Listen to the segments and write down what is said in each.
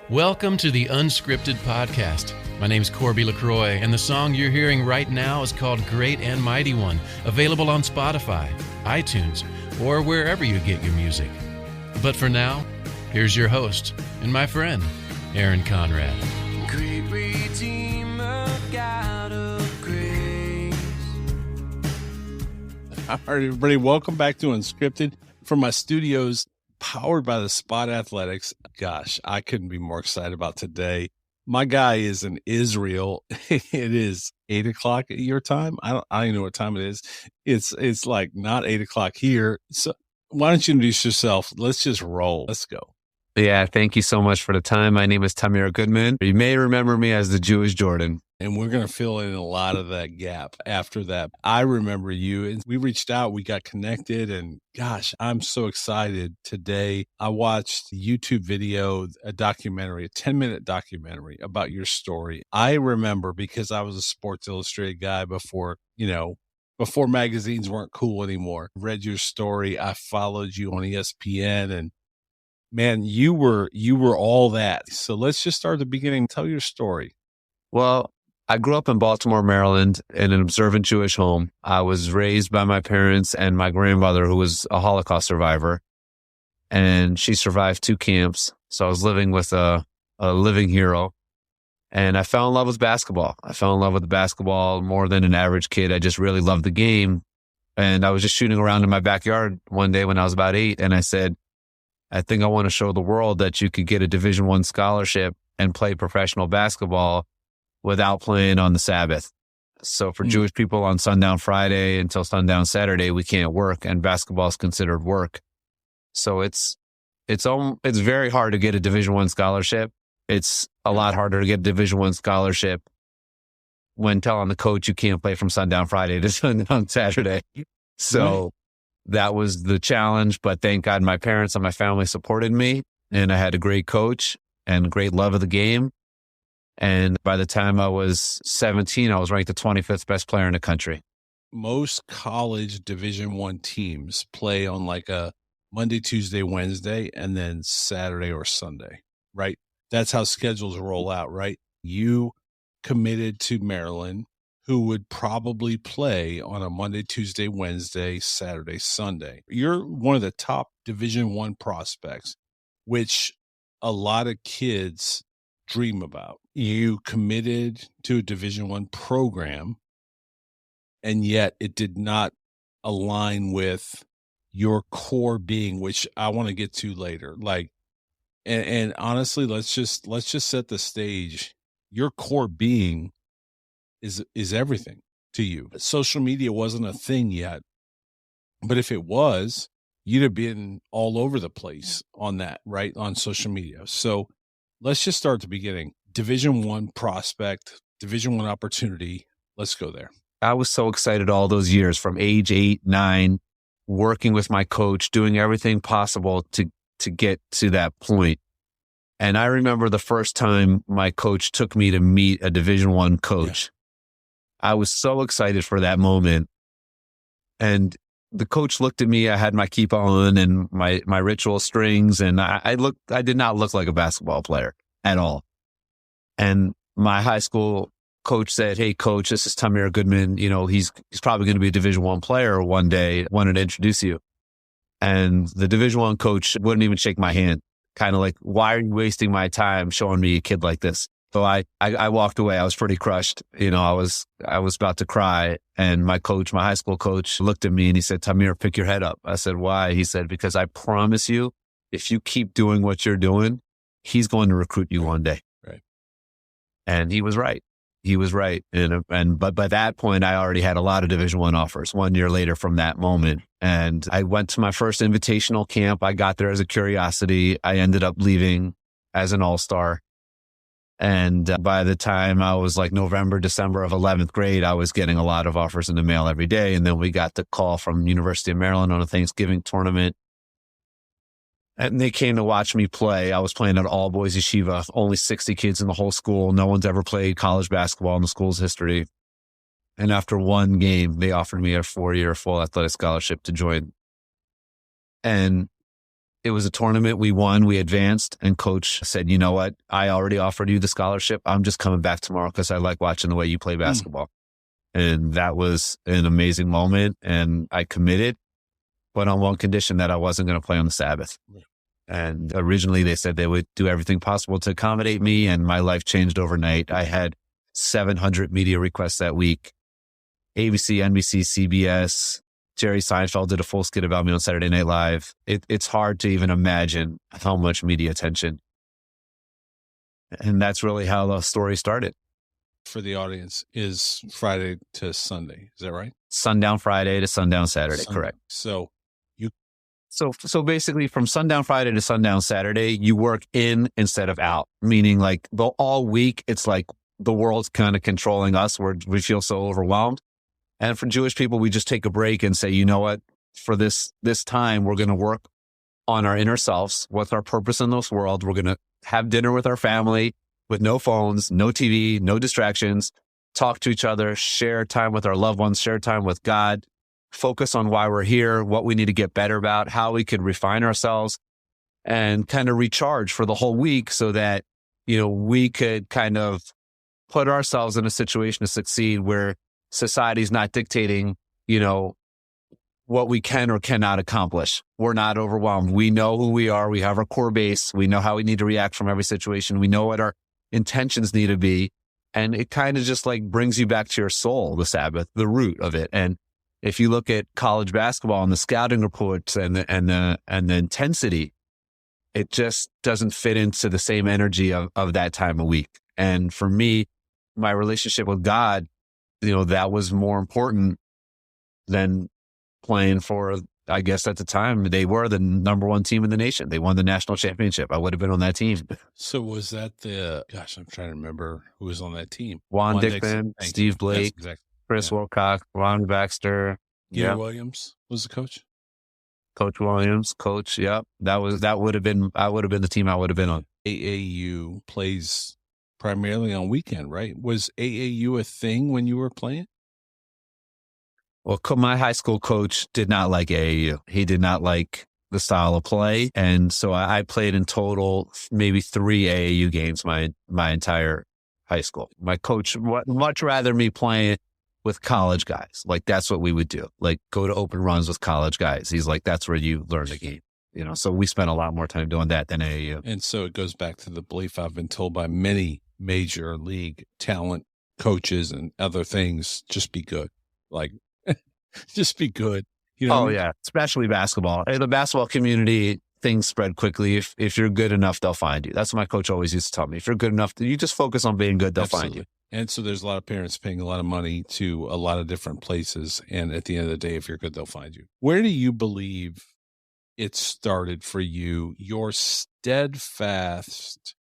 Welcome to the Unscripted Podcast. My name's Corby LaCroix, and the song you're hearing right now is called Great and Mighty One, available on Spotify, iTunes, or wherever you get your music. But for now, here's your host and my friend, Aaron Conrad. Great Redeemer, God of grace. All right, everybody, welcome back to Unscripted from my studios, powered by the Spot Athletics. Gosh, I couldn't be more excited about today. My guy is in Israel. It is 8 o'clock at your time. I don't even know what time it is. It's like not 8 o'clock here. So why don't you introduce yourself? Let's just roll. Let's go. Yeah, thank you so much for the time. My name is Tamir Goodman. You may remember me as the Jewish Jordan. And we're going to fill in a lot of that gap after that. I remember you, and we reached out, we got connected, and gosh, I'm so excited today. I watched a YouTube video, a documentary, a 10-minute documentary about your story. I remember because I was a Sports Illustrated guy before magazines weren't cool anymore. Read your story. I followed you on ESPN, and man, you were all that. So let's just start at the beginning. Tell your story. Well, I grew up in Baltimore, Maryland, in an observant Jewish home. I was raised by my parents and my grandmother, who was a Holocaust survivor, and she survived 2 camps. So I was living with a living hero, and I fell in love with basketball. I fell in love with basketball more than an average kid. I just really loved the game, and I was just shooting around in my backyard one day when I was about 8, and I said, I think I want to show the world that you could get a Division I scholarship and play professional basketball without playing on the Sabbath. So for Jewish people, on sundown Friday until sundown Saturday, we can't work, and basketball is considered work. So it's very hard to get a Division I scholarship. It's a lot harder to get a Division I scholarship when telling the coach you can't play from sundown Friday to sundown Saturday. So that was the challenge, but thank God my parents and my family supported me, and I had a great coach and great love of the game. And by the time I was 17, I was ranked the 25th best player in the country. Most college Division I teams play on like a Monday, Tuesday, Wednesday, and then Saturday or Sunday, right? That's how schedules roll out, right? You committed to Maryland, who would probably play on a Monday, Tuesday, Wednesday, Saturday, Sunday. You're one of the top Division I prospects, which a lot of kids dream about. You committed to a Division I program, and yet it did not align with your core being, which I want to get to later. And honestly, let's just set the stage. Your core being is everything to you. Social media wasn't a thing yet, but if it was, you'd have been all over the place on that, right? On social media. So let's just start at the beginning. Division I prospect, Division I opportunity. Let's go there. I was so excited all those years from age 8, 9, working with my coach, doing everything possible to get to that point. And I remember the first time my coach took me to meet a Division I coach. Yeah. I was so excited for that moment. And the coach looked at me. I had my kippah on and my ritual strings, and I did not look like a basketball player at all. And my high school coach said, "Hey, coach, this is Tamir Goodman. You know, he's probably going to be a Division I player one day. Wanted to introduce you." And the Division I coach wouldn't even shake my hand. Kind of like, "Why are you wasting my time showing me a kid like this?" So I walked away. I was pretty crushed. You know, I was about to cry. And my high school coach, looked at me and he said, "Tamir, pick your head up." I said, "Why?" He said, "Because I promise you, if you keep doing what you're doing, he's going to recruit you one day." Right. And he was right. But by that point, I already had a lot of Division I offers 1 year later from that moment. And I went to my first invitational camp. I got there as a curiosity. I ended up leaving as an all-star. And by the time I was like November, December of 11th grade, I was getting a lot of offers in the mail every day. And then we got the call from University of Maryland on a Thanksgiving tournament. And they came to watch me play. I was playing at all boys yeshiva, only 60 kids in the whole school. No one's ever played college basketball in the school's history. And after one game, they offered me a 4-year full athletic scholarship to join. And It was a tournament. We won, we advanced, and coach said, you know what? I already offered you the scholarship. I'm just coming back tomorrow because I like watching the way you play basketball. And that was an amazing moment. And I committed, but on one condition, that I wasn't going to play on the Sabbath. And originally they said they would do everything possible to accommodate me, and my life changed overnight. I had 700 media requests that week. ABC, NBC, CBS, Jerry Seinfeld did a full skit about me on Saturday Night Live. It's hard to even imagine how much media attention. And that's really how the story started. For the audience, is Friday to Sunday. Is that right? Sundown Friday to sundown Saturday, correct. So basically from sundown Friday to sundown Saturday, you work in instead of out, meaning like all week, it's like the world's kind of controlling us. We feel so overwhelmed. And for Jewish people, we just take a break and say, you know what, for this time, we're going to work on our inner selves. What's our purpose in this world? We're going to have dinner with our family with no phones, no TV, no distractions, talk to each other, share time with our loved ones, share time with God, focus on why we're here, what we need to get better about, how we could refine ourselves, and kind of recharge for the whole week so that, we could kind of put ourselves in a situation to succeed where society's not dictating, what we can or cannot accomplish. We're not overwhelmed. We know who we are. We have our core base. We know how we need to react from every situation. We know what our intentions need to be. And it kind of just like brings you back to your soul, the Sabbath, the root of it. And if you look at college basketball and the scouting reports and the intensity, it just doesn't fit into the same energy of that time of week. And for me, my relationship with God, that was more important than playing for, I guess at the time, they were the number one team in the nation. They won the national championship. I would have been on that team. So was that I'm trying to remember who was on that team. Juan Dixon, Steve Blake, exactly. Chris Wilcox, Ron Baxter. Gary Williams was the coach. Coach Williams, coach. Yep. I would have been the team I would have been on. AAU plays primarily on weekend, right? Was AAU a thing when you were playing? Well, my high school coach did not like AAU. He did not like the style of play. And so I played in total maybe 3 AAU games my entire high school. My coach would much rather me playing with college guys. Like that's what we would do. Like go to open runs with college guys. He's like, that's where you learn the game. So we spent a lot more time doing that than AAU. And so it goes back to the belief I've been told by many major league talent coaches and other things, just be good. Like, just be good. Oh, yeah. Especially basketball. In the basketball community, things spread quickly. If you're good enough, they'll find you. That's what my coach always used to tell me. If you're good enough, you just focus on being good, they'll find you. And so there's a lot of parents paying a lot of money to a lot of different places. And at the end of the day, if you're good, they'll find you. Where do you believe it started for you? Your steadfast,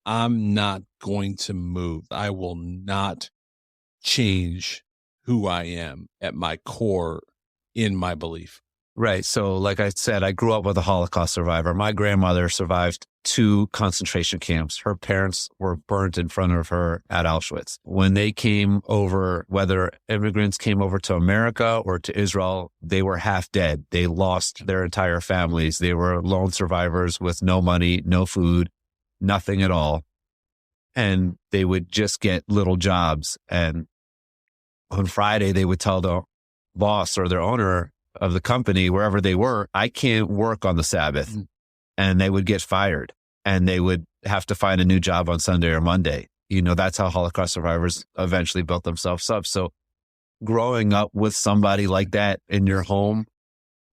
I'm not going to move. I will not change who I am at my core in my belief. Right. So like I said, I grew up with a Holocaust survivor. My grandmother survived 2 concentration camps. Her parents were burnt in front of her at Auschwitz. When they came over, whether immigrants came over to America or to Israel, they were half dead. They lost their entire families. They were lone survivors with no money, no food, nothing at all. And they would just get little jobs. And on Friday, they would tell the boss or their owner of the company, wherever they were, I can't work on the Sabbath. And they would get fired and they would have to find a new job on Sunday or Monday. That's how Holocaust survivors eventually built themselves up. So growing up with somebody like that in your home,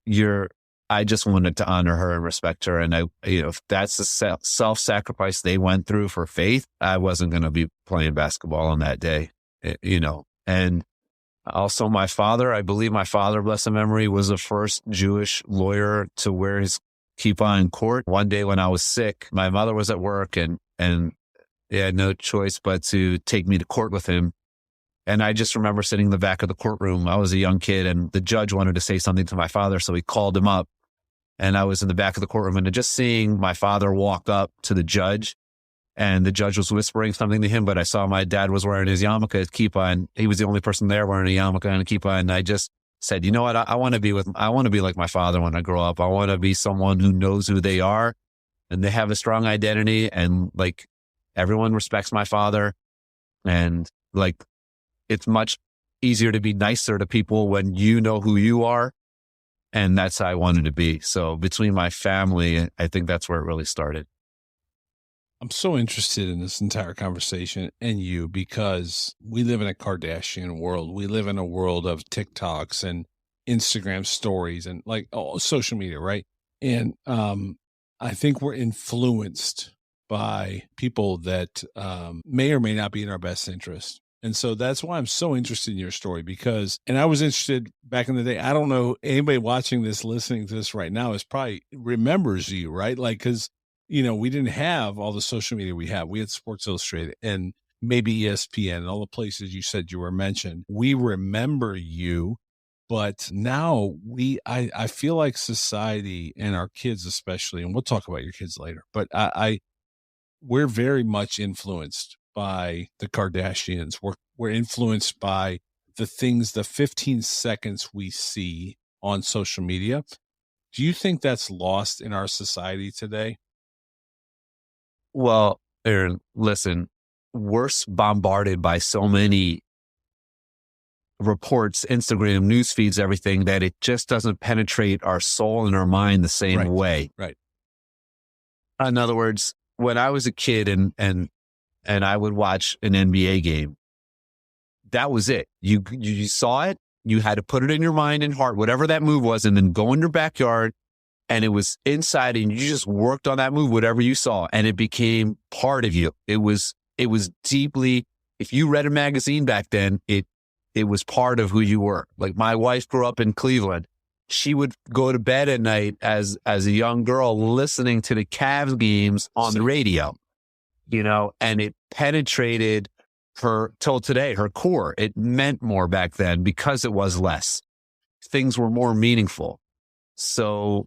I just wanted to honor her and respect her. And if that's the self-sacrifice they went through for faith, I wasn't going to be playing basketball on that day, and also my father, I believe my father, bless his memory, was the first Jewish lawyer to wear his kippah in court. One day when I was sick, my mother was at work and they had no choice but to take me to court with him. And I just remember sitting in the back of the courtroom. I was a young kid and the judge wanted to say something to my father. So he called him up and I was in the back of the courtroom and just seeing my father walk up to the judge and the judge was whispering something to him, but I saw my dad was wearing his yarmulke, his kippah, and he was the only person there wearing a yarmulke and a kippah. And I just said, you know what, I want to be like my father when I grow up. I want to be someone who knows who they are and they have a strong identity, and like everyone respects my father, and like it's much easier to be nicer to people when you know who you are. And that's how I wanted to be. So between my family, I think that's where it really started. I'm so interested in this entire conversation and you, because we live in a Kardashian world. We live in a world of TikToks and Instagram stories and like social media, right? And I think we're influenced by people that may or may not be in our best interest. And so that's why I'm so interested in your story, because, and I was interested back in the day. I don't know, anybody watching this, listening to this right now is probably remembers you, right? Like, cause we didn't have all the social media we have. We had Sports Illustrated and maybe ESPN and all the places you said you were mentioned. We remember you, but now I feel like society and our kids especially, and we'll talk about your kids later, but we're very much influenced by the Kardashians. We're influenced by the things, the 15 seconds we see on social media. Do you think that's lost in our society today? Well, Aaron, listen, we're bombarded by so many reports, Instagram, news feeds, everything, that it just doesn't penetrate our soul and our mind the same way. Right. In other words, when I was a kid and I would watch an NBA game, that was it. You saw it, you had to put it in your mind and heart, whatever that move was, and then go in your backyard, and it was inside, and you just worked on that move, whatever you saw, and it became part of you. It was deeply, if you read a magazine back then, it was part of who you were. Like my wife grew up in Cleveland. She would go to bed at night as a young girl listening to the Cavs games on the radio, and it penetrated her till today, her core. It meant more back then because it was less. Things were more meaningful. So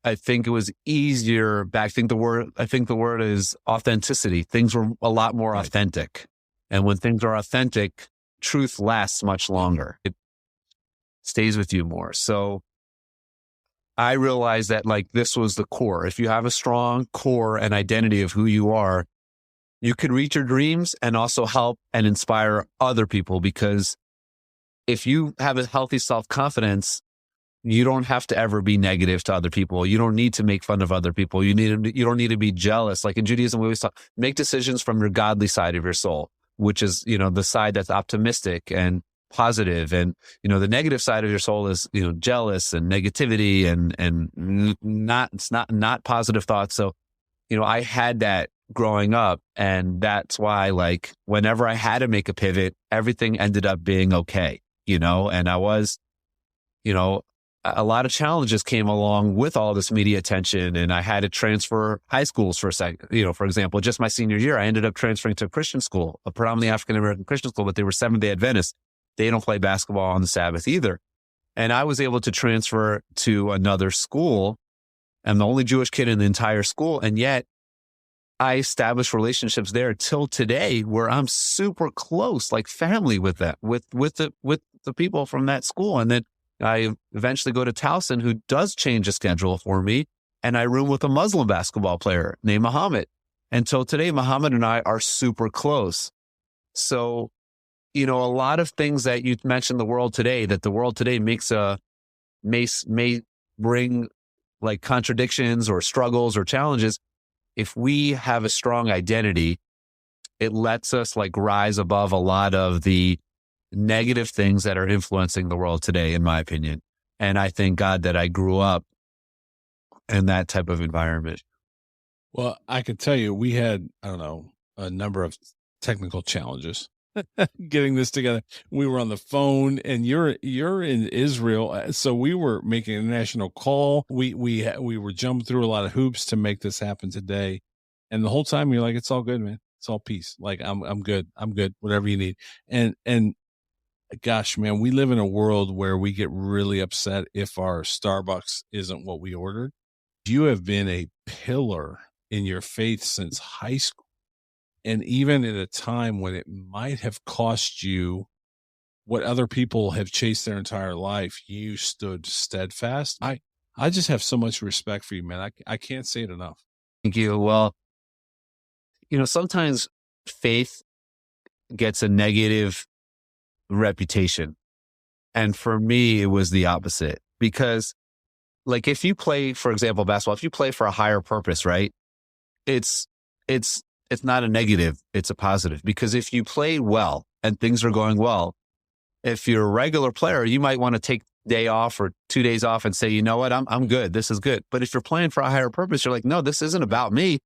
I think it was easier back. I think the word is authenticity. Things were a lot more authentic. And when things are authentic, truth lasts much longer. It stays with you more. So I realized that like this was the core. If you have a strong core and identity of who you are, you can reach your dreams and also help and inspire other people, because if you have a healthy self-confidence, you don't have to ever be negative to other people. You don't need to make fun of other people. You don't need to be jealous. Like in Judaism, we always talk, make decisions from your godly side of your soul, which is, the side that's optimistic and positive. And, the negative side of your soul is, jealous and negativity and not positive thoughts. So, I had that growing up, and that's why like whenever I had to make a pivot, everything ended up being okay, and I was, a lot of challenges came along with all this media attention, and I had to transfer high schools for a second. For example, just my senior year, I ended up transferring to a Christian school, a predominantly African-American Christian school, but they were Seventh-day Adventists. They don't play basketball on the Sabbath either. And I was able to transfer to another school. I'm the only Jewish kid in the entire school. And yet I established relationships there till today where I'm super close, like family with the people from that school. And then I eventually go to Towson, who does change the schedule for me. And I room with a Muslim basketball player named Muhammad. Until today, Muhammad and I are super close. So, a lot of things that you mentioned the world today may bring like contradictions or struggles or challenges. If we have a strong identity, it lets us like rise above a lot of the negative things that are influencing the world today, in my opinion. And I thank God that I grew up in that type of environment. Well, I could tell you, we had, a number of technical challenges getting this together. We were on the phone, and you're in Israel, so we were making a national call. We were jumping through a lot of hoops to make this happen today. And the whole time you're like, it's all good, man. It's all peace. Like I'm good. Whatever you need. And gosh, man, we live in a world where we get really upset if our Starbucks isn't what we ordered. You have been a pillar in your faith since high school. And even at a time when it might have cost you what other people have chased their entire life, you stood steadfast. I just have so much respect for you, man. I can't say it enough. Thank you. Well, sometimes faith gets a negative reputation. And for me, it was the opposite. Because like if you play, for example, basketball, if you play for a higher purpose, right? It's not a negative, it's a positive. Because if you play well and things are going well, if you're a regular player, you might want to take day off or 2 days off and say, you know what, I'm good. This is good. But if you're playing for a higher purpose, you're like, no, this isn't about me.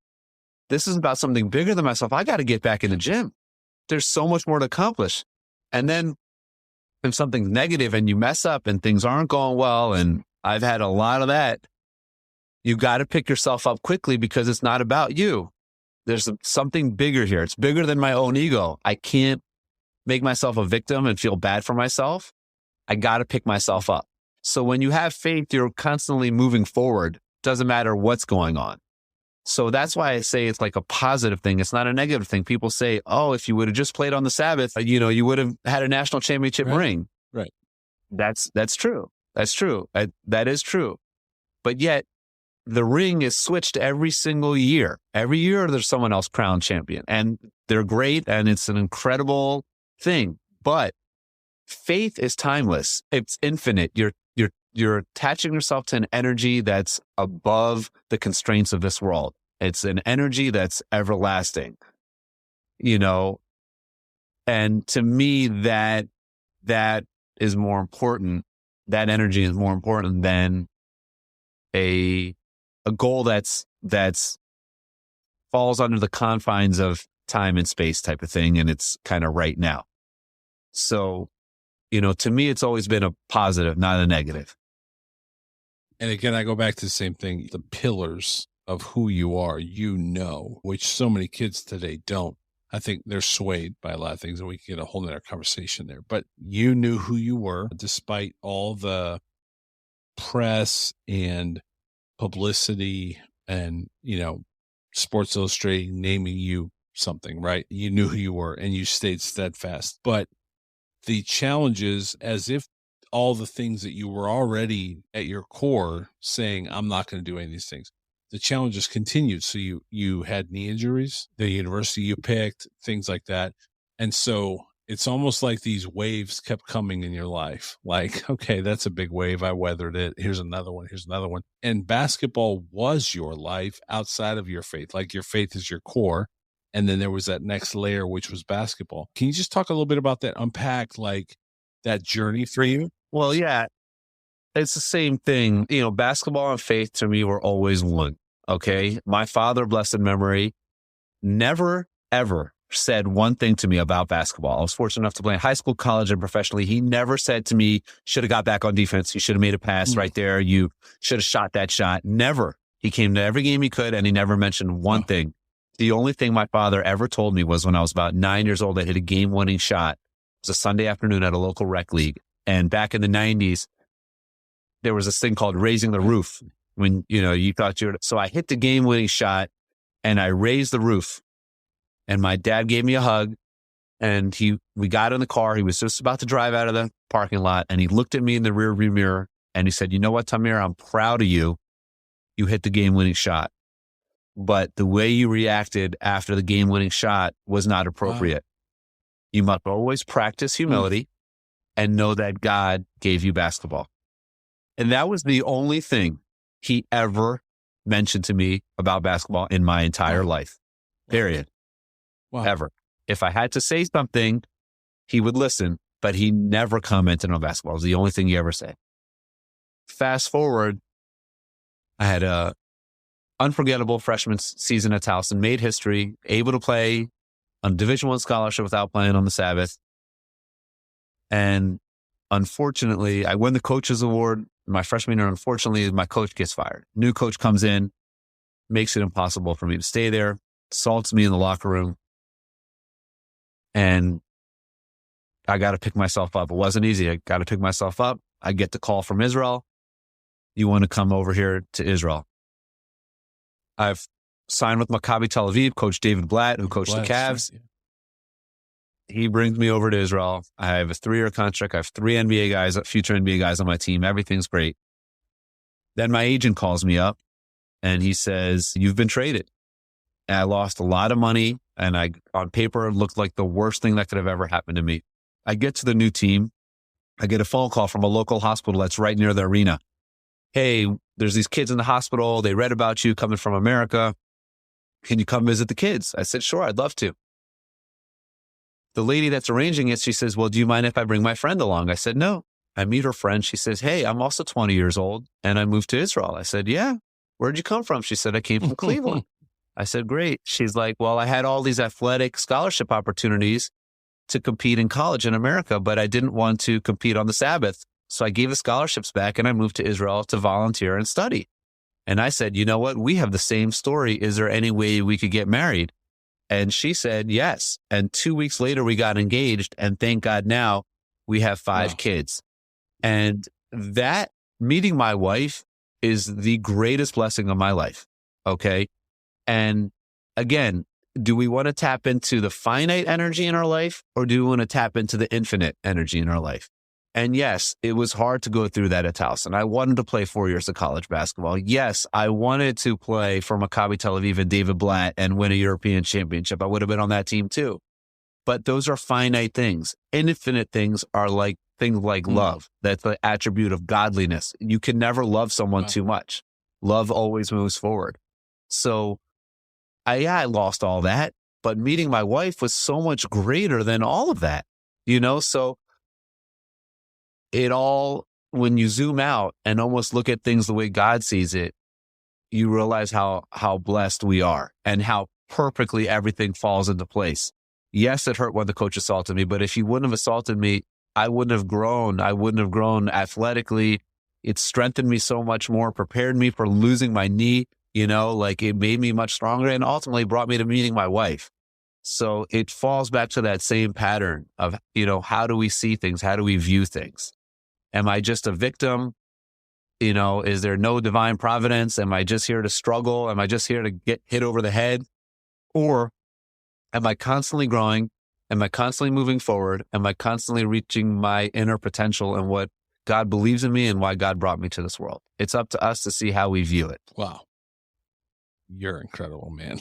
This is about something bigger than myself. I got to get back in the gym. There's so much more to accomplish. And then if something's negative and you mess up and things aren't going well, and I've had a lot of that, you got to pick yourself up quickly because it's not about you. There's something bigger here. It's bigger than my own ego. I can't make myself a victim and feel bad for myself. I got to pick myself up. So when you have faith, you're constantly moving forward. Doesn't matter what's going on. So that's why I say it's like a positive thing. It's not a negative thing. People say, oh, if you would have just played on the Sabbath, you would have had a national championship ring. Right. That's true. That's true. That is true. But yet the ring is switched every single year. Every year there's someone else crowned champion, and they're great. And it's an incredible thing. But faith is timeless. It's infinite. You're attaching yourself to an energy that's above the constraints of this world. It's an energy that's everlasting, and to me, that is more important. That energy is more important than a goal that's falls under the confines of time and space type of thing. And it's kind of right now. So, to me, it's always been a positive, not a negative. And again, I go back to the same thing, the pillars of who you are, which so many kids today don't. I think they're swayed by a lot of things, and we can get a whole nother conversation there. But you knew who you were, despite all the press and publicity and, Sports Illustrated naming you something, right? You knew who you were and you stayed steadfast. But the challenges, as if all the things that you were already at your core saying, I'm not going to do any of these things, the challenges continued. So you had knee injuries, the university you picked, things like that. And so it's almost like these waves kept coming in your life. Like, okay, that's a big wave. I weathered it. Here's another one. Here's another one. And basketball was your life outside of your faith. Like your faith is your core. And then there was that next layer, which was basketball. Can you just talk a little bit about that? Unpack like that journey for you? Well, yeah, it's the same thing. Basketball and faith to me were always one. Okay. My father, blessed memory, never, ever said one thing to me about basketball. I was fortunate enough to play in high school, college, and professionally. He never said to me, should have got back on defense. You should have made a pass right there. You should have shot that shot. Never. He came to every game he could, and he never mentioned one thing. The only thing my father ever told me was when I was about 9 years old, I hit a game-winning shot. It was a Sunday afternoon at a local rec league. And back in the 90s, there was this thing called raising the roof. When, you thought so I hit the game-winning shot and I raised the roof. And my dad gave me a hug, and we got in the car. He was just about to drive out of the parking lot, and he looked at me in the rearview mirror and he said, you know what, Tamir, I'm proud of you. You hit the game-winning shot. But the way you reacted after the game-winning shot was not appropriate. Wow. You must always practice humility and know that God gave you basketball. And that was the only thing he ever mentioned to me about basketball in my entire life, period. Wow. Ever. If I had to say something, he would listen, but he never commented on basketball. It was the only thing he ever said. Fast forward, I had a unforgettable freshman season at Towson, made history, able to play on a Division I scholarship without playing on the Sabbath. And unfortunately, I win the coach's award my freshman year. Unfortunately, my coach gets fired. New coach comes in, makes it impossible for me to stay there, assaults me in the locker room. And I got to pick myself up. It wasn't easy. I got to pick myself up. I get the call from Israel. You want to come over here to Israel? I've signed with Maccabi Tel Aviv, Coach David Blatt, who coached the Cavs. Yeah. he brings me over to Israel. I have a 3-year contract. I have 3 NBA guys, future NBA guys on my team. Everything's great. Then my agent calls me up and he says, "You've been traded." And I lost a lot of money, and on paper, it looked like the worst thing that could have ever happened to me. I get to the new team. I get a phone call from a local hospital that's right near the arena. "Hey, there's these kids in the hospital. They read about you coming from America. Can you come visit the kids?" I said, "Sure, I'd love to." The lady that's arranging it, she says, "Well, do you mind if I bring my friend along?" I said, "No." I meet her friend. She says, "Hey, I'm also 20 years old, and I moved to Israel." I said, "Yeah. Where'd you come from?" She said, "I came from Cleveland." I said, "Great." She's like, "Well, I had all these athletic scholarship opportunities to compete in college in America, but I didn't want to compete on the Sabbath. So I gave the scholarships back and I moved to Israel to volunteer and study." And I said, "You know what? We have the same story. Is there any way we could get married?" And she said, "Yes." And 2 weeks later, we got engaged. And thank God now we have 5 kids. And that meeting my wife is the greatest blessing of my life. Okay. And again, do we want to tap into the finite energy in our life, or do we want to tap into the infinite energy in our life? And yes, it was hard to go through that at Towson. I wanted to play 4 years of college basketball. Yes, I wanted to play for Maccabi Tel Aviv and David Blatt and win a European championship. I would have been on that team too. But those are finite things. Infinite things are like things like love. That's the attribute of godliness. You can never love someone too much. Love always moves forward. So I lost all that, but meeting my wife was so much greater than all of that, so it all, when you zoom out and almost look at things the way God sees it, you realize how blessed we are and how perfectly everything falls into place. Yes, it hurt when the coach assaulted me, but if he wouldn't have assaulted me, I wouldn't have grown. I wouldn't have grown athletically. It strengthened me so much more, prepared me for losing my knee. It made me much stronger and ultimately brought me to meeting my wife. So it falls back to that same pattern of, how do we see things? How do we view things? Am I just a victim? Is there no divine providence? Am I just here to struggle? Am I just here to get hit over the head? Or am I constantly growing? Am I constantly moving forward? Am I constantly reaching my inner potential and what God believes in me and why God brought me to this world? It's up to us to see how we view it. Wow. You're incredible, man.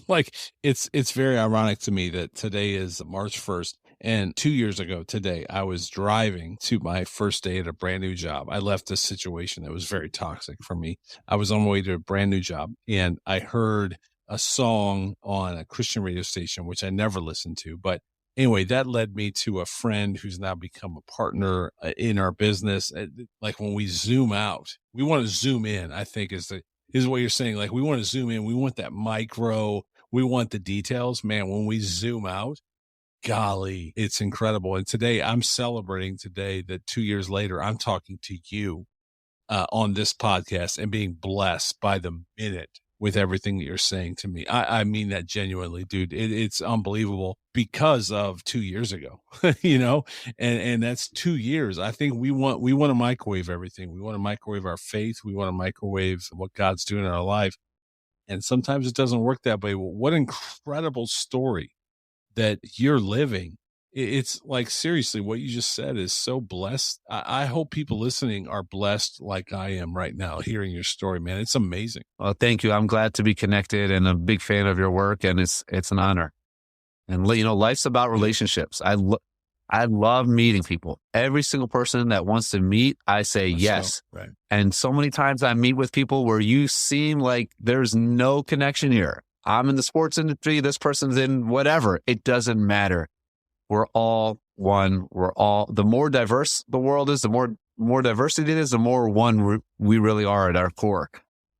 It's very ironic to me that today is March 1st. And 2 years ago today, I was driving to my first day at a brand new job. I left a situation that was very toxic for me. I was on my way to a brand new job, and I heard a song on a Christian radio station, which I never listened to. But anyway, that led me to a friend who's now become a partner in our business. Like when we zoom out, we want to zoom in, I think is what you're saying. Like we want to zoom in. We want that micro. We want the details, man. When we zoom out, golly, it's incredible. And today I'm celebrating that 2 years later, I'm talking to you on this podcast and being blessed by the minute with everything that you're saying to me. I mean that genuinely, dude. It's unbelievable because of 2 years ago, and that's 2 years. I think we want to microwave everything. We want to microwave our faith. We want to microwave what God's doing in our life. And sometimes it doesn't work that way. What incredible story that you're living. It's like, seriously, what you just said is so blessed. I hope people listening are blessed like I am right now, hearing your story, man. It's amazing. Well, thank you. I'm glad to be connected and a big fan of your work, and it's an honor. And, life's about relationships. I love meeting people. Every single person that wants to meet, I say yes. Right. And so many times I meet with people where you seem like there's no connection here. I'm in the sports industry. This person's in whatever. It doesn't matter. We're all one. The more diverse the world is, the more diversity it is, the more one we really are at our core.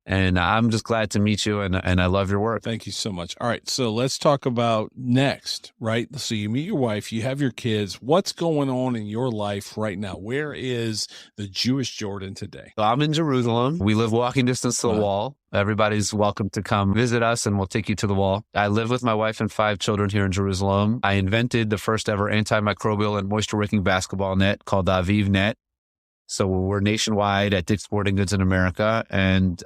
And I'm just glad to meet you, and I love your work. Thank you so much. All right, so let's talk about next, right? So you meet your wife, you have your kids. What's going on in your life right now? Where is the Jewish Jordan today? So I'm in Jerusalem. We live walking distance to the wall. Everybody's welcome to come visit us, and we'll take you to the wall. I live with my wife and 5 children here in Jerusalem. I invented the first ever antimicrobial and moisture-wicking basketball net called the Aviv Net. So we're nationwide at Dick's Sporting Goods in America, and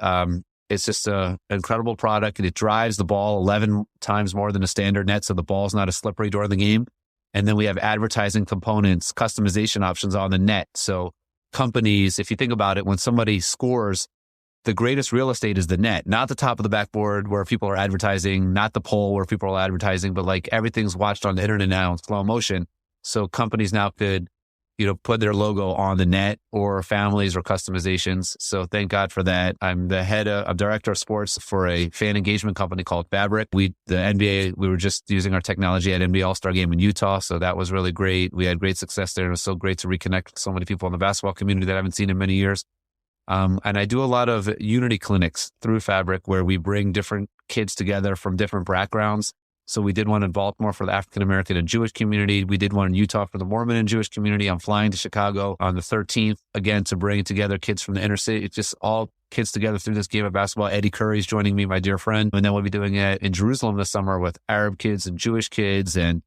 it's just an incredible product. It drives the ball 11 times more than a standard net, so the ball's not as slippery during the game. And then we have advertising components, customization options on the net. So companies, if you think about it, when somebody scores, the greatest real estate is the net, not the top of the backboard where people are advertising, not the pole where people are advertising, but like everything's watched on the internet now in slow motion. So companies now could, put their logo on the net, or families or customizations. So thank God for that. I'm director of sports for a fan engagement company called Fabric. The NBA, we were just using our technology at NBA All-Star Game in Utah. So that was really great. We had great success there. It was so great to reconnect with so many people in the basketball community that I haven't seen in many years. And I do a lot of unity clinics through Fabric where we bring different kids together from different backgrounds. So we did one in Baltimore for the African-American and Jewish community. We did one in Utah for the Mormon and Jewish community. I'm flying to Chicago on the 13th, again, to bring together kids from the inner city. It's just all kids together through this game of basketball. Eddie Curry's joining me, my dear friend. And then we'll be doing it in Jerusalem this summer with Arab kids and Jewish kids and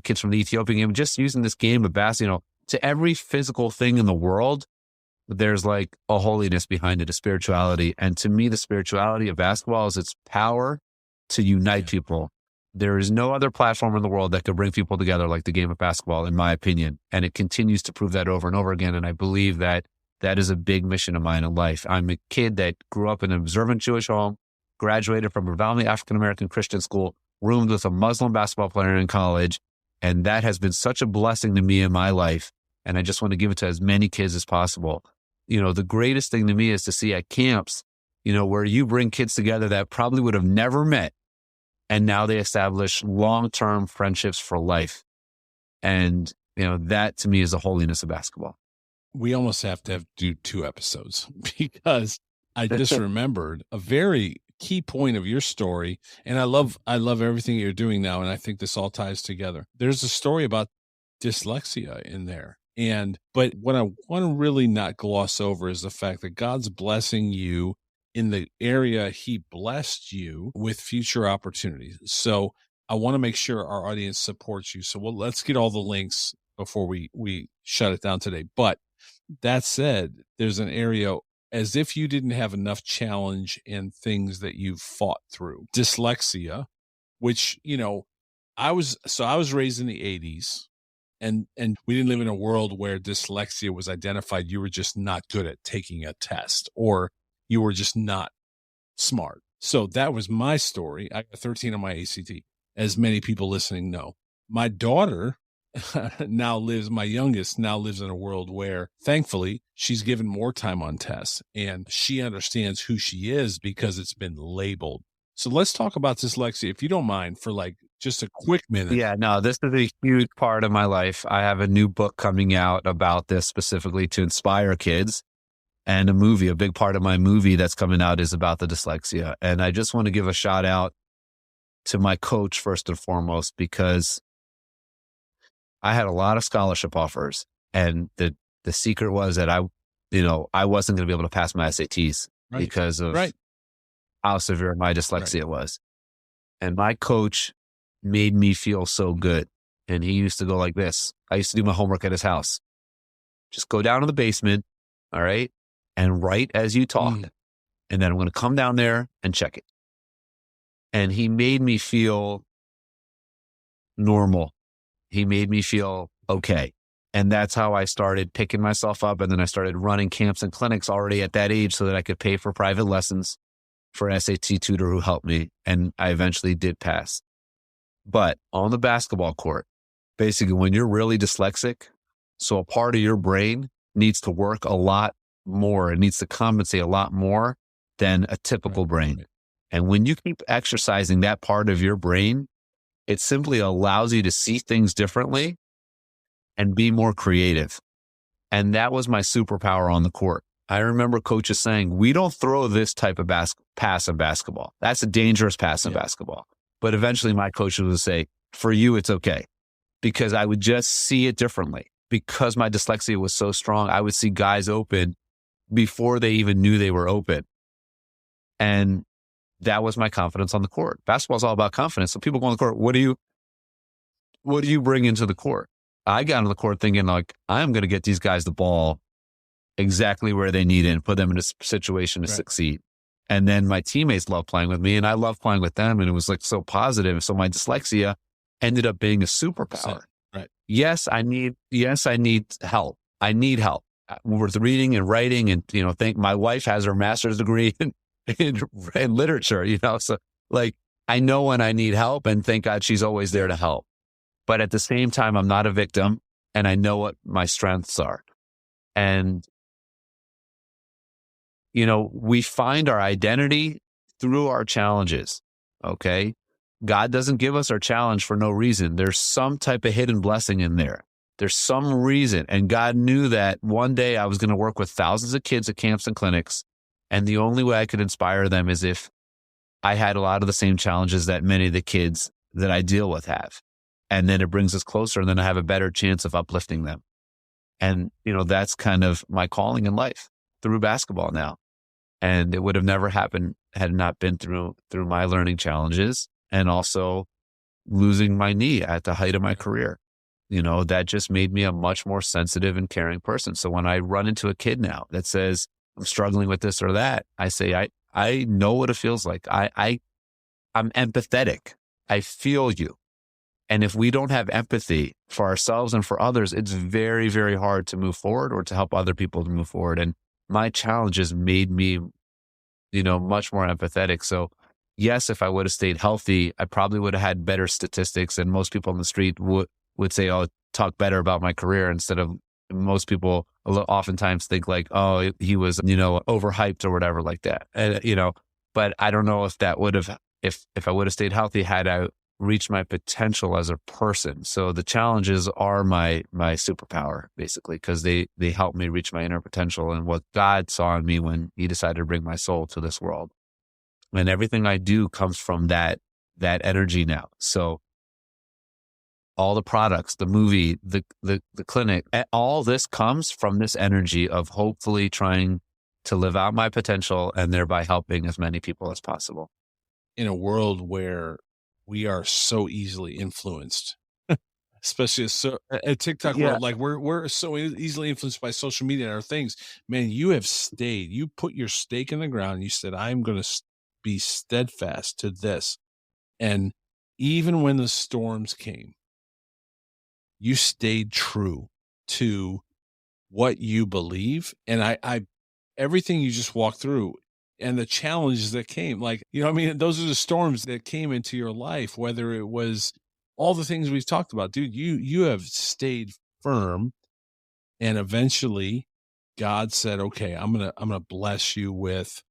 kids from the Ethiopian game, just using this game of basketball. To every physical thing in the world, there's like a holiness behind it, a spirituality. And to me, the spirituality of basketball is its power to unite people. There is no other platform in the world that could bring people together like the game of basketball, in my opinion. And it continues to prove that over and over again. And I believe that that is a big mission of mine in life. I'm a kid that grew up in an observant Jewish home, graduated from a predominantly African-American Christian school, roomed with a Muslim basketball player in college. And that has been such a blessing to me in my life. And I just want to give it to as many kids as possible. The greatest thing to me is to see at camps, where you bring kids together that probably would have never met. And now they establish long-term friendships for life. And, that to me is the holiness of basketball. We almost have to do 2 episodes because I just remembered a very key point of your story. And I love everything you're doing now. And I think this all ties together. There's a story about dyslexia in there. But what I want to really not gloss over is the fact that God's blessing you in the area he blessed you with future opportunities. So I want to make sure our audience supports you. So let's get all the links before we shut it down today. But that said, there's an area as if you didn't have enough challenge and things that you've fought through. Dyslexia, which, I was raised in the 80s. And we didn't live in a world where dyslexia was identified. You were just not good at taking a test, or you were just not smart. So that was my story. I got 13 on my ACT, as many people listening know. My daughter my youngest now lives in a world where, thankfully, she's given more time on tests, and she understands who she is because it's been labeled. So let's talk about dyslexia, if you don't mind, for just a quick minute. Yeah, no, this is a huge part of my life. I have a new book coming out about this specifically to inspire kids, and a big part of my movie that's coming out is about the dyslexia. And I just want to give a shout out to my coach first and foremost, because I had a lot of scholarship offers, and the secret was that I wasn't going to be able to pass my SATs because of how severe my dyslexia was. And my coach made me feel so good. And he used to go like this. I used to do my homework at his house. Just go down to the basement, all right, and write as you talk. And then I'm going to come down there and check it. And he made me feel normal. He made me feel okay. And that's how I started picking myself up. And then I started running camps and clinics already at that age so that I could pay for private lessons for an SAT tutor who helped me. And I eventually did pass. But on the basketball court, basically when you're really dyslexic, so a part of your brain needs to work a lot more. It needs to compensate a lot more than a typical brain. And when you keep exercising that part of your brain, it simply allows you to see things differently and be more creative. And that was my superpower on the court. I remember coaches saying, we don't throw this type of pass in basketball. That's a dangerous pass in basketball. But eventually my coaches would say, for you, it's okay. Because I would just see it differently. Because my dyslexia was so strong, I would see guys open before they even knew they were open. And that was my confidence on the court. Basketball is all about confidence. So people go on the court, what do you bring into the court? I got on the court thinking like, I'm going to get these guys the ball exactly where they need it and put them in a situation to succeed. And then my teammates loved playing with me and I loved playing with them. And it was like so positive. So my dyslexia ended up being a superpower. yes, I need help. I need help with reading and writing, and think my wife has her master's degree in literature. So like I know when I need help, and thank God she's always there to help. But at the same time, I'm not a victim, and I know what my strengths are. And we find our identity through our challenges. Okay. God doesn't give us our challenge for no reason. There's some type of hidden blessing in there. There's some reason. And God knew that one day I was going to work with thousands of kids at camps and clinics. And the only way I could inspire them is if I had a lot of the same challenges that many of the kids that I deal with have. And then it brings us closer, and then I have a better chance of uplifting them. And, that's kind of my calling in life through basketball now. And it would have never happened had it not been through my learning challenges, and also losing my knee at the height of my career. That just made me a much more sensitive and caring person. So when I run into a kid now that says, I'm struggling with this or that, I say, I know what it feels like. I'm empathetic. I feel you. And if we don't have empathy for ourselves and for others, it's very, very hard to move forward or to help other people to move forward. And my challenges made me, much more empathetic. So yes, if I would have stayed healthy, I probably would have had better statistics. And most people on the street would say, oh, talk better about my career, instead of most people oftentimes think like, oh, he was, overhyped or whatever like that. And, but I don't know if that would have, if I would have stayed healthy, had I reached my potential as a person. So the challenges are my superpower, basically, because they help me reach my inner potential and what God saw in me when he decided to bring my soul to this world. And everything I do comes from that energy now. So all the products, the movie, the clinic, all this comes from this energy of hopefully trying to live out my potential and thereby helping as many people as possible. In a world where we are so easily influenced, especially a TikTok world, like we're so easily influenced by social media and our things. Man, you put your stake in the ground. And you said, I'm going to be steadfast to this. And even when the storms came, you stayed true to what you believe. And I everything you just walked through, and the challenges that came, those are the storms that came into your life, whether it was all the things we've talked about, dude, you have stayed firm. And eventually God said, okay, I'm going to bless you with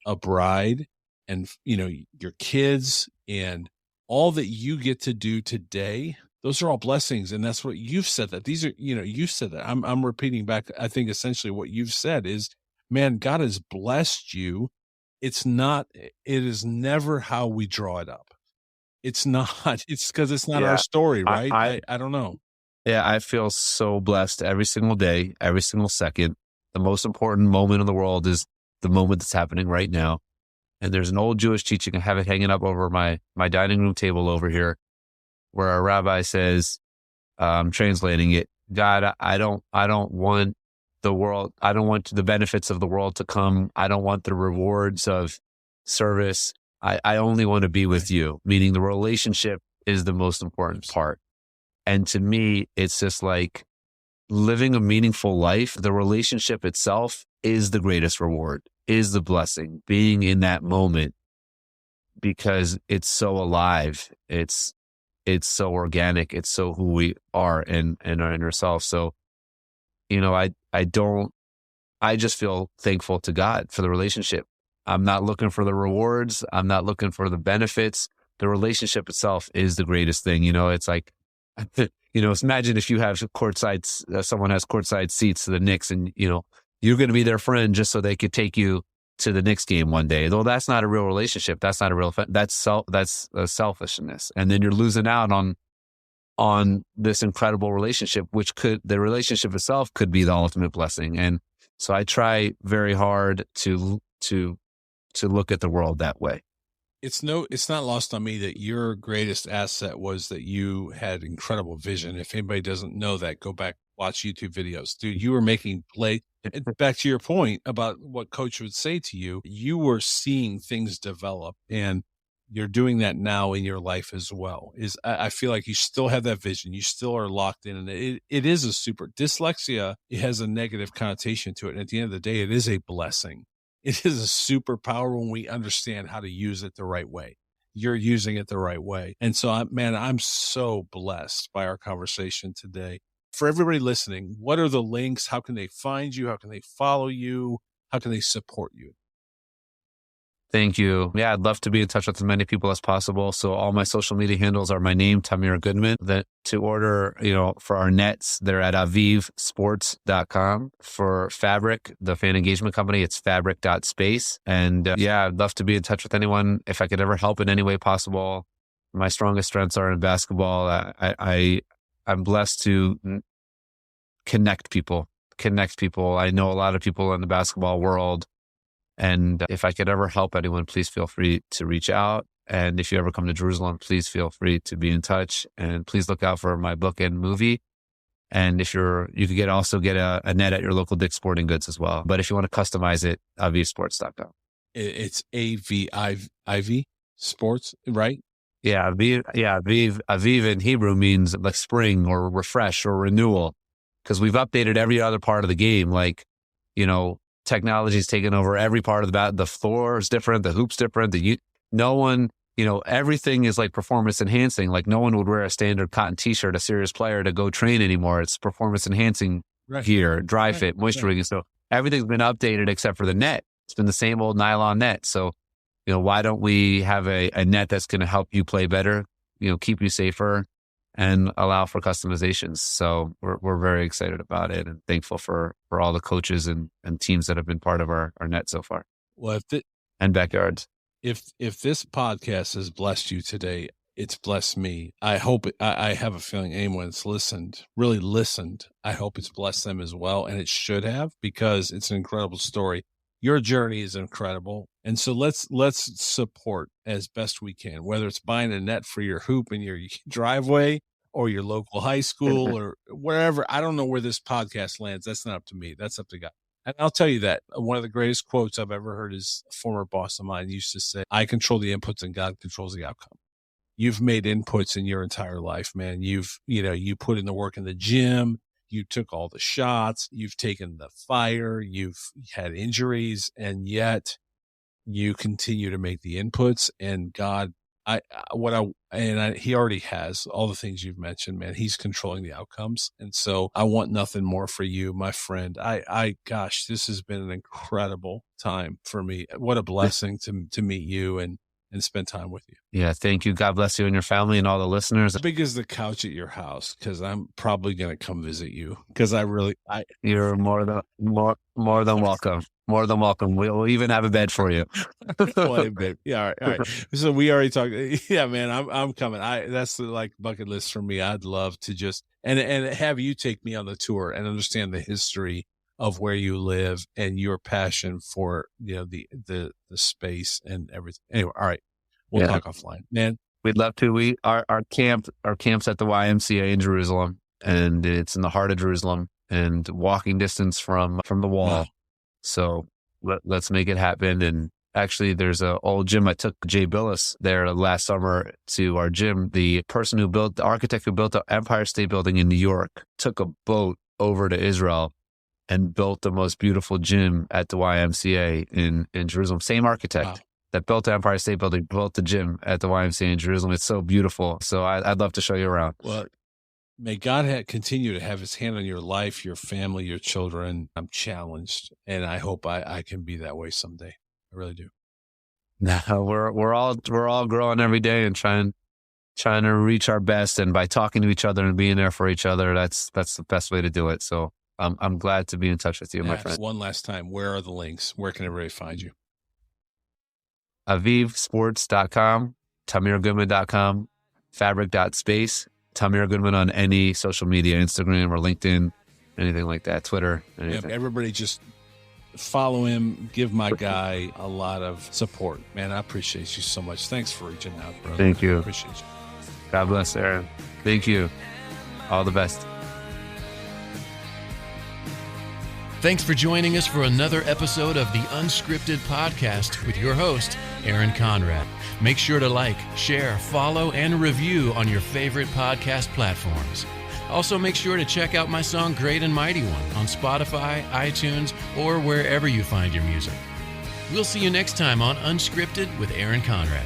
a bride and, your kids, and all that you get to do today. Those are all blessings. And that's what you've said, that these are, you said that. I'm repeating back. I think essentially what you've said is, man, God has blessed you. It is never how we draw it up. It's not, it's because it's not our story, right? I don't know. Yeah, I feel so blessed every single day, every single second. The most important moment in the world is the moment that's happening right now. And there's an old Jewish teaching, I have it hanging up over my dining room table over here, where our rabbi says, I'm translating it, God, I don't want the world. I don't want the benefits of the world to come. I don't want the rewards of service. I only want to be with you, meaning the relationship is the most important part. And to me, it's just like living a meaningful life. The relationship itself is the greatest reward, is the blessing, being in that moment, because it's so alive. It's so organic. It's so who we are and our inner self. So, I just feel thankful to God for the relationship. I'm not looking for the rewards. I'm not looking for the benefits. The relationship itself is the greatest thing. It's like, imagine if you have someone has courtside seats to the Knicks, and, you're going to be their friend just so they could take you to the Knicks game one day. Though that's not a real relationship. That's not a real, that's selfishness. And then you're losing out on this incredible relationship, the relationship itself could be the ultimate blessing. And so I try very hard to look at the world that way. It's not lost on me that your greatest asset was that you had incredible vision. If anybody doesn't know that, go back, watch YouTube videos. Dude, you were making play. Back to your point about what coach would say to you, you were seeing things develop. And you're doing that now in your life as well. I feel like you still have that vision. You still are locked in, and it is a super dyslexia. It has a negative connotation to it. And at the end of the day, it is a blessing. It is a superpower when we understand how to use it the right way. You're using it the right way. And so, I'm so blessed by our conversation today. For everybody listening, what are the links? How can they find you? How can they follow you? How can they support you? Thank you. Yeah, I'd love to be in touch with as many people as possible. So all my social media handles are my name, Tamir Goodman. To order, for our nets, they're at avivsports.com. For Fabric, the fan engagement company, it's fabric.space. And I'd love to be in touch with anyone if I could ever help in any way possible. My strongest strengths are in basketball. I'm blessed to connect people. I know a lot of people in the basketball world. And if I could ever help anyone, please feel free to reach out. And if you ever come to Jerusalem, please feel free to be in touch. And please look out for my book and movie. And if you could also get a net at your local Dick's Sporting Goods as well. But if you want to customize it, avivsports.com. It's AVIV Sports, right? Yeah, Aviv in Hebrew means like spring or refresh or renewal, because we've updated every other part of the game. Like, technology's taken over every part of the floor is different, the hoop's different, everything is like performance enhancing. Like no one would wear a standard cotton t-shirt, a serious player, to go train anymore. It's performance enhancing gear, dry fit, moisture rigging. So everything's been updated except for the net. It's been the same old nylon net. So, why don't we have a net that's going to help you play better, keep you safer, and allow for customizations. So we're very excited about it and thankful for all the coaches and teams that have been part of our net so far. Well, and backyards. If this podcast has blessed you today, it's blessed me. I hope I have a feeling anyone that's really listened, I hope it's blessed them as well. And it should have, because it's an incredible story. Your journey is incredible. And so let's support as best we can, whether it's buying a net for your hoop in your driveway or your local high school or wherever. I don't know where this podcast lands. That's not up to me. That's up to God. And I'll tell you that one of the greatest quotes I've ever heard is a former boss of mine used to say, I control the inputs and God controls the outcome. You've made inputs in your entire life, man. You put in the work in the gym. You took all the shots, you've taken the fire, you've had injuries, and yet you continue to make the inputs. And God, he already has all the things you've mentioned, man. He's controlling the outcomes. And so I want nothing more for you, my friend. Gosh, this has been an incredible time for me. What a blessing to meet you and spend time with you. Yeah, thank you. God bless you and your family and all the listeners. How big is the couch at your house? Because I'm probably going to come visit you. Because you're more than welcome. More than welcome. We'll even have a bed for you. Yeah, all right. So we already talked. Yeah, man, I'm coming. That's the bucket list for me. I'd love to just and have you take me on the tour and understand the history of where you live and your passion for the space and everything. Anyway, all right, we'll talk offline, man. We'd love to. Our camp's at the YMCA in Jerusalem, and it's in the heart of Jerusalem and walking distance from the wall. Wow. So let's make it happen. And actually, there's an old gym. I took Jay Billis there last summer to our gym. The architect who built the Empire State Building in New York took a boat over to Israel and built the most beautiful gym at the YMCA in Jerusalem. Same architect that built the Empire State Building, built the gym at the YMCA in Jerusalem. It's so beautiful. So I'd love to show you around. Well, may God continue to have his hand on your life, your family, your children. I'm challenged, and I hope I can be that way someday. I really do. No, we're all growing every day and trying to reach our best. And by talking to each other and being there for each other, that's the best way to do it. So I'm glad to be in touch with you, my friend. One last time, where are the links? Where can everybody find you? avivsports.com, tamirgoodman.com, fabric.space, Tamir Goodman on any social media, Instagram or LinkedIn, anything like that, Twitter, anything. Yeah, everybody just follow him. Give my guy a lot of support. Man, I appreciate you so much. Thanks for reaching out, brother. Thank you. I appreciate you. God bless, Aaron. Thank you. All the best. Thanks for joining us for another episode of the Unscripted Podcast with your host, Aaron Conrad. Make sure to like, share, follow, and review on your favorite podcast platforms. Also, make sure to check out my song Great and Mighty One on Spotify, iTunes, or wherever you find your music. We'll see you next time on Unscripted with Aaron Conrad.